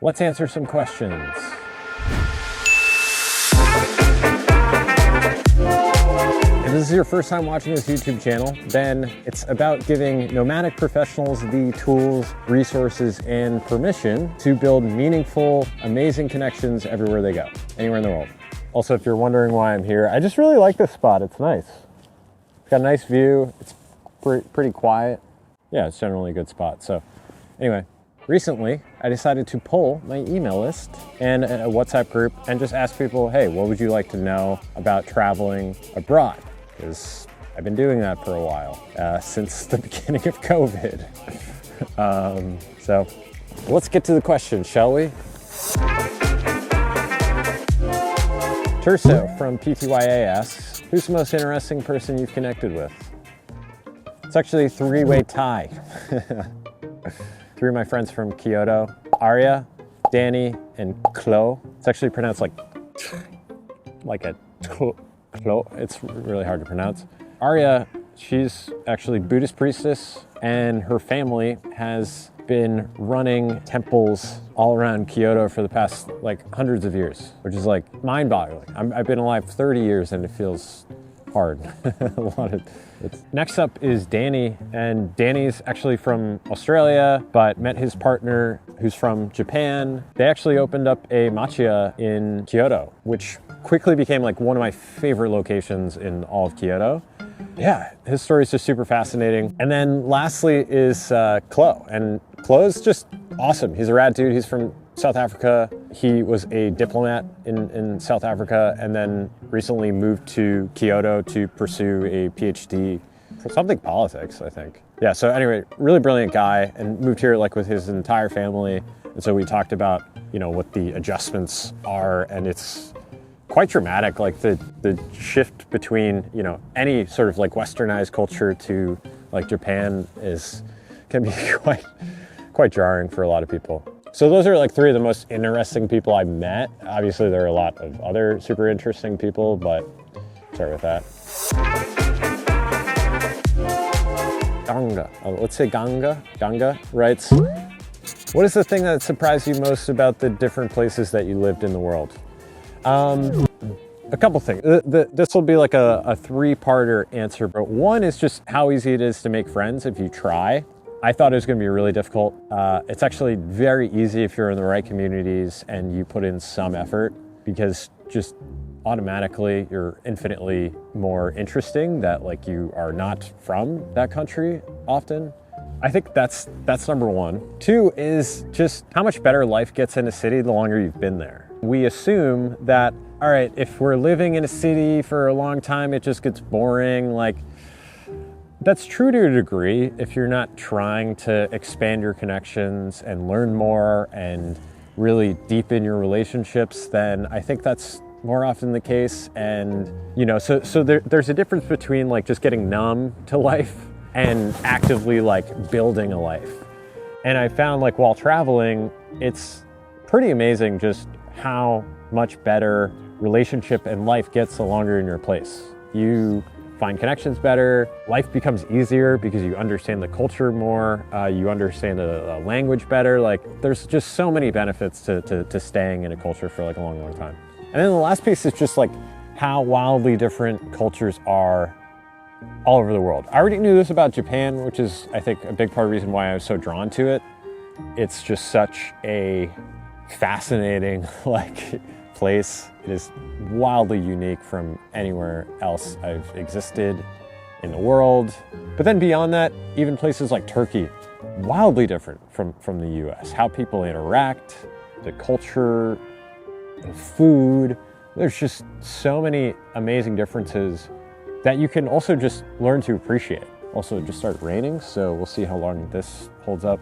Let's answer some questions. If this is your first time watching this YouTube channel, then it's about giving nomadic professionals the tools, resources, and permission to build meaningful, amazing connections everywhere they go, anywhere in the world. Also, if you're wondering why I'm here, I just really like this spot. It's nice. It's got a nice view. It's pretty quiet. Yeah, it's generally a good spot. So anyway, recently I decided to poll my email list and a WhatsApp group and just ask people, hey, what would you like to know about traveling abroad? Because I've been doing that for a while, since the beginning of COVID. So let's get to the questions, shall we? Terso from PTYA asks, who's the most interesting person you've connected with? It's actually a three-way tie. Three of my friends from Kyoto, Arya, Danny, and Klo. It's actually pronounced like a Klo. It's really hard to pronounce. Arya, she's actually Buddhist priestess, and her family has been running temples all around Kyoto for the past hundreds of years, which is mind-boggling. I've been alive 30 years and it feels hard. Next up is Danny, and Danny's actually from Australia, but met his partner who's from Japan. They actually opened up a matcha in Kyoto, which quickly became one of my favorite locations in all of Kyoto. Yeah, his story is just super fascinating. And then lastly is Klo, and Klo's just awesome. He's a rad dude. He's from South Africa. He was a diplomat in South Africa and then recently moved to Kyoto to pursue a PhD for something politics, I think. Yeah, so anyway, really brilliant guy, and moved here with his entire family. And so we talked about, what the adjustments are, and it's quite dramatic, the shift between, any sort of westernized culture to Japan can be quite jarring for a lot of people. So those are three of the most interesting people I met. Obviously there are a lot of other super interesting people, but sorry with that. Ganga, let's say Ganga writes, what is the thing that surprised you most about the different places that you lived in the world? A couple things. This will be a three-parter answer, but one is just how easy it is to make friends if you try. I thought it was going to be really difficult. It's actually very easy if you're in the right communities and you put in some effort, because just automatically you're infinitely more interesting that you are not from that country often. I think that's number one. Two is just how much better life gets in a city the longer you've been there. We assume that, all right, if we're living in a city for a long time, it just gets boring. That's true to a degree. If you're not trying to expand your connections and learn more and really deepen your relationships, then I think that's more often the case. And, so there's a difference between just getting numb to life and actively building a life. And I found while traveling, it's pretty amazing just how much better relationship and life gets the longer in your place. You find connections better, life becomes easier because you understand the culture more, you understand the language better. There's just so many benefits to staying in a culture for a long time. And then the last piece is just how wildly different cultures are all over the world. I already knew this about Japan, which is, I think, a big part of the reason why I was so drawn to it. It's just such a fascinating place. It is wildly unique from anywhere else I've existed in the world. But then beyond that, even places like Turkey, wildly different from the US. How people interact, the culture, the food. There's just so many amazing differences that you can also just learn to appreciate. Also, it just started raining, so we'll see how long this holds up.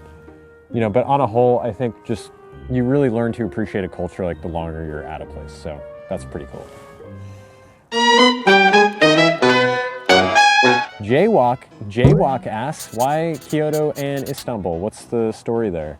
But on a whole, I think just you really learn to appreciate a culture the longer you're at a place. So that's pretty cool. Jaywalk asks, why Kyoto and Istanbul? What's the story there?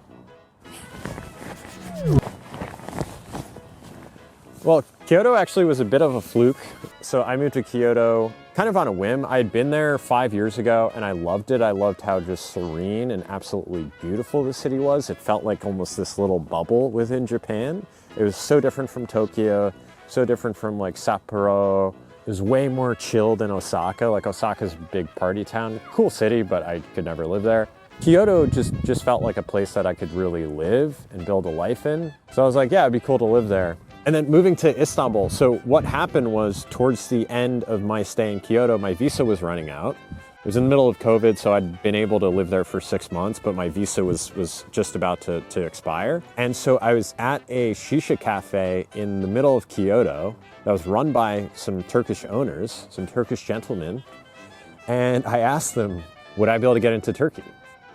Well, Kyoto actually was a bit of a fluke. So I moved to Kyoto kind of on a whim. I had been there 5 years ago and I loved it. I loved how just serene and absolutely beautiful the city was. It felt like almost this little bubble within Japan. It was so different from Tokyo, so different from like Sapporo. It was way more chill than Osaka. Like Osaka's a big party town. Cool city, but I could never live there. Kyoto just felt like a place that I could really live and build a life in. So I was like, yeah, it'd be cool to live there. And then moving to Istanbul. So what happened was towards the end of my stay in Kyoto, my visa was running out. It was in the middle of COVID, so I'd been able to live there for 6 months, but my visa was just about to expire. And so I was at a shisha cafe in the middle of Kyoto that was run by some Turkish owners, some Turkish gentlemen. And I asked them, would I be able to get into Turkey?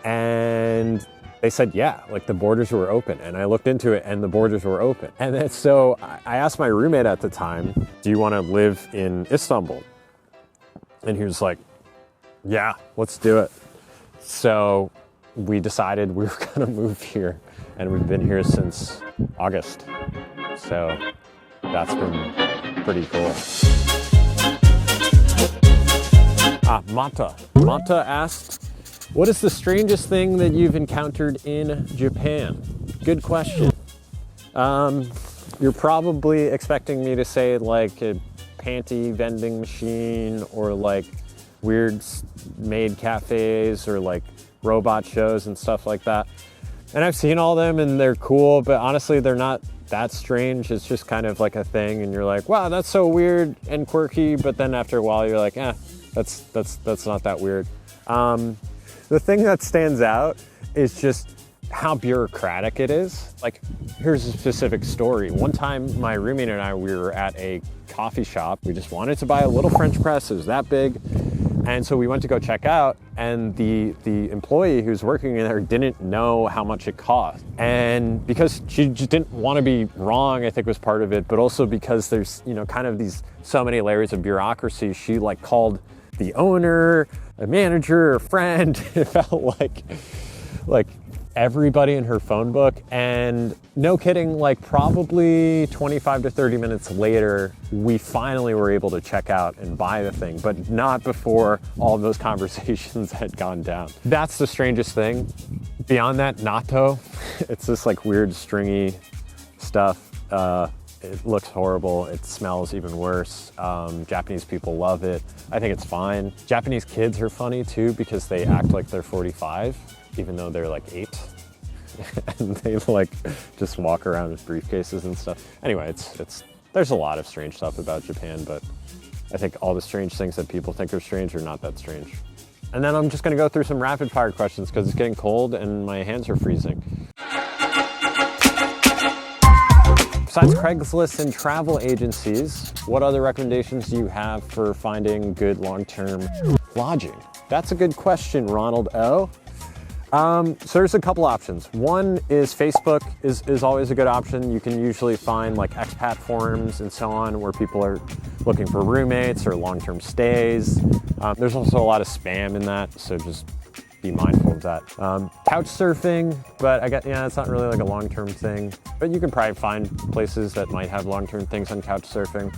And they said, yeah, like the borders were open. And I looked into it and the borders were open. And then so I asked my roommate at the time, do you want to live in Istanbul? And he was like, yeah, let's do it. So we decided we were gonna move here and we've been here since August. So that's been pretty cool. Mata asked, what is the strangest thing that you've encountered in Japan? Good question. You're probably expecting me to say like a panty vending machine or like weird maid cafes or like robot shows and stuff like that. And I've seen all them and they're cool, but honestly, they're not that strange. It's just kind of like a thing and you're like, wow, that's so weird and quirky. But then after a while, you're like, that's not that weird. The thing that stands out is just how bureaucratic it is. Like, here's a specific story. One time, my roommate and I, we were at a coffee shop. We just wanted to buy a little French press. It was that big. And so we went to go check out, and the employee who's working in there didn't know how much it cost. And because she just didn't want to be wrong, I think was part of it, but also because there's, you know, kind of these so many layers of bureaucracy, she like called the owner, a manager, a friend. It felt like everybody in her phone book. And no kidding, like probably 25 to 30 minutes later, we finally were able to check out and buy the thing, but not before all of those conversations had gone down. That's the strangest thing. Beyond that, natto, it's this like weird stringy stuff. It looks horrible. It smells even worse. Japanese people love it. I think it's fine. Japanese kids are funny too because they act like they're 45, even though they're like 8. And they like just walk around with briefcases and stuff. Anyway, there's a lot of strange stuff about Japan, but I think all the strange things that people think are strange are not that strange. And then I'm just gonna go through some rapid fire questions because it's getting cold and my hands are freezing. Besides Craigslist and travel agencies, what other recommendations do you have for finding good long-term lodging? That's a good question, Ronald O. So there's a couple options. One is Facebook is always a good option. You can usually find like expat forums and so on where people are looking for roommates or long-term stays. There's also a lot of spam in that, so just be mindful of that. Couch surfing, but it's not really like a long-term thing, but you can probably find places that might have long-term things on couch surfing.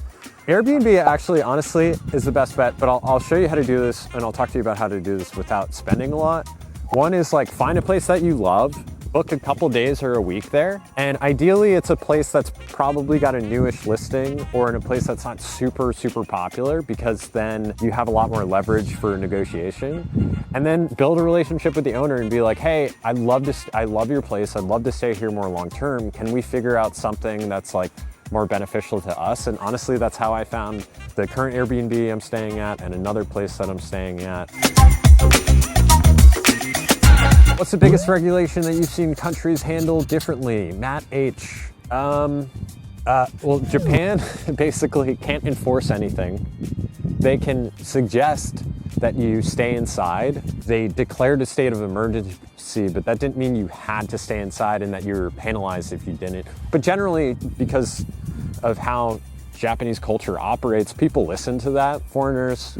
Airbnb actually, honestly, is the best bet, but I'll show you how to do this and I'll talk to you about how to do this without spending a lot. One is like find a place that you love, book a couple days or a week there, and ideally it's a place that's probably got a newish listing or in a place that's not super popular, because then you have a lot more leverage for negotiation. And then build a relationship with the owner and be like, hey, I love your place, I'd love to stay here more long term. Can we figure out something that's like more beneficial to us? And honestly, that's how I found the current Airbnb I'm staying at and another place that I'm staying at. What's the biggest regulation that you've seen countries handle differently? Matt H. Well, Japan basically can't enforce anything. They can suggest that you stay inside. They declared a state of emergency, but that didn't mean you had to stay inside and that you were penalized if you didn't. But generally, because of how Japanese culture operates, people listen to that. Foreigners,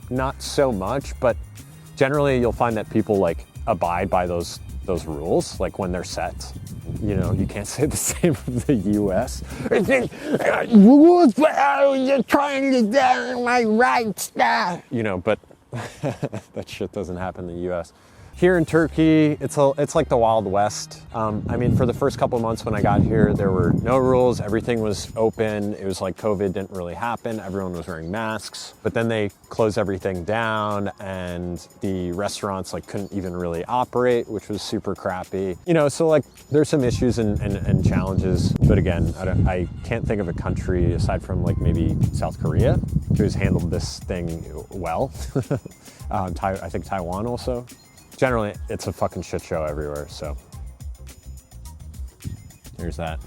not so much, but generally you'll find that people like abide by those rules, like when they're set. You know, you can't say the same of the US. Rules, you're trying to get my rights. You know, but that shit doesn't happen in the US. Here in Turkey, it's like the Wild West. I mean, for the first couple months when I got here, there were no rules. Everything was open. It was like COVID didn't really happen. Everyone was wearing masks. But then they closed everything down, and the restaurants like couldn't even really operate, which was super crappy. You know, so like there's some issues and challenges. But again, I can't think of a country aside from like maybe South Korea who's handled this thing well. I think Taiwan also. Generally, it's a fucking shit show everywhere, so there's that.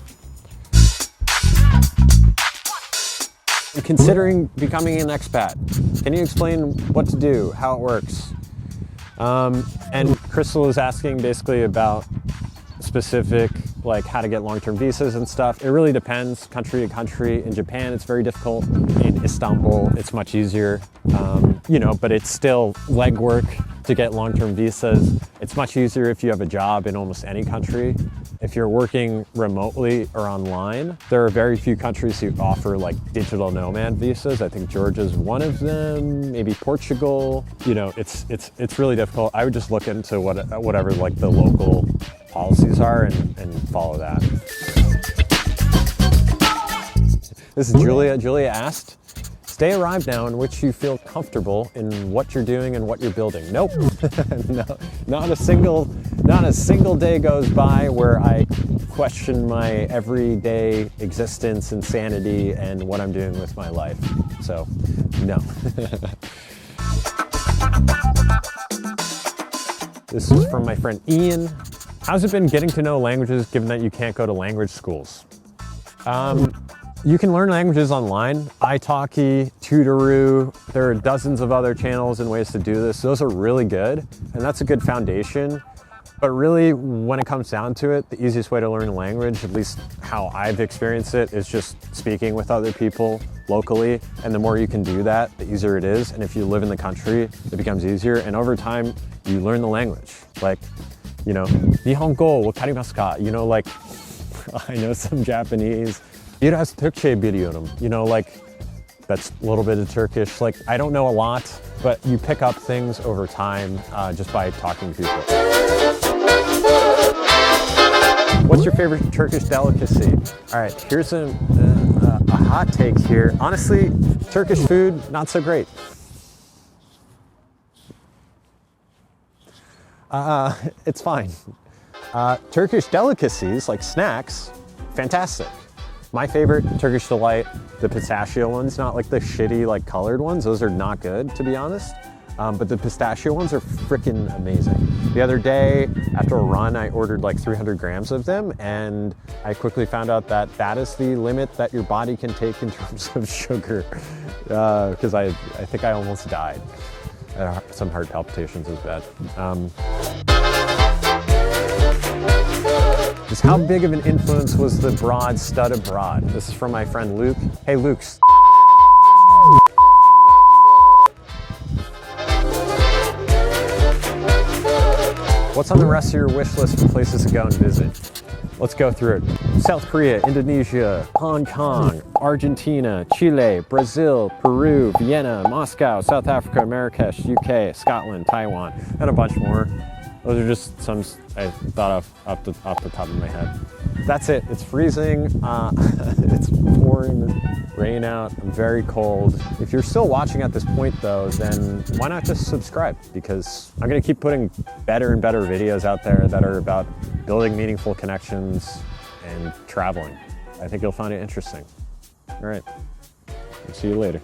I'm considering becoming an expat. Can you explain what to do, how it works? And Crystal is asking basically about specific, like how to get long-term visas and stuff. It really depends country to country. In Japan, it's very difficult. In Istanbul, it's much easier, you know, but it's still legwork to get long-term visas. It's much easier if you have a job in almost any country. If you're working remotely or online, there are very few countries who offer like digital nomad visas. I think Georgia's one of them, maybe Portugal. You know, it's really difficult. I would just look into whatever like the local policies are and follow that. This is Julia. Julia asked, stay arrived now in which you feel comfortable in what you're doing and what you're building. Nope, no, not a single day goes by where I question my everyday existence and sanity and what I'm doing with my life. So, no. This is from my friend Ian. How's it been getting to know languages given that you can't go to language schools? You can learn languages online. italki, Tutoroo, there are dozens of other channels and ways to do this. Those are really good, and that's a good foundation. But really, when it comes down to it, the easiest way to learn a language, at least how I've experienced it, is just speaking with other people locally. And the more you can do that, the easier it is. And if you live in the country, it becomes easier. And over time, you learn the language. Like, you know, Nihongo wa karimasu ka? You know, like, I know some Japanese. Biraz Türkçe biliyorum. You know, like, that's a little bit of Turkish. Like, I don't know a lot, but you pick up things over time just by talking to people. What's your favorite Turkish delicacy? All right, here's a hot take here. Honestly, Turkish food, not so great. It's fine. Turkish delicacies, like snacks, fantastic. My favorite, Turkish Delight, the pistachio ones, not like the shitty like colored ones. Those are not good, to be honest. But the pistachio ones are freaking amazing. The other day, after a run, I ordered like 300 grams of them, and I quickly found out that that is the limit that your body can take in terms of sugar, because I think I almost died. Some heart palpitations is bad. Just how big of an influence was the broad stud abroad? This is from my friend Luke. Hey, Luke. What's on the rest of your wish list for places to go and visit? Let's go through it. South Korea, Indonesia, Hong Kong, Argentina, Chile, Brazil, Peru, Vienna, Moscow, South Africa, Marrakesh, UK, Scotland, Taiwan, and a bunch more. Those are just some I thought of off the top of my head. That's it. It's freezing. It's pouring rain out. I'm very cold. If you're still watching at this point though, then why not just subscribe? Because I'm gonna keep putting better and better videos out there that are about building meaningful connections and traveling. I think you'll find it interesting. All right, I'll see you later.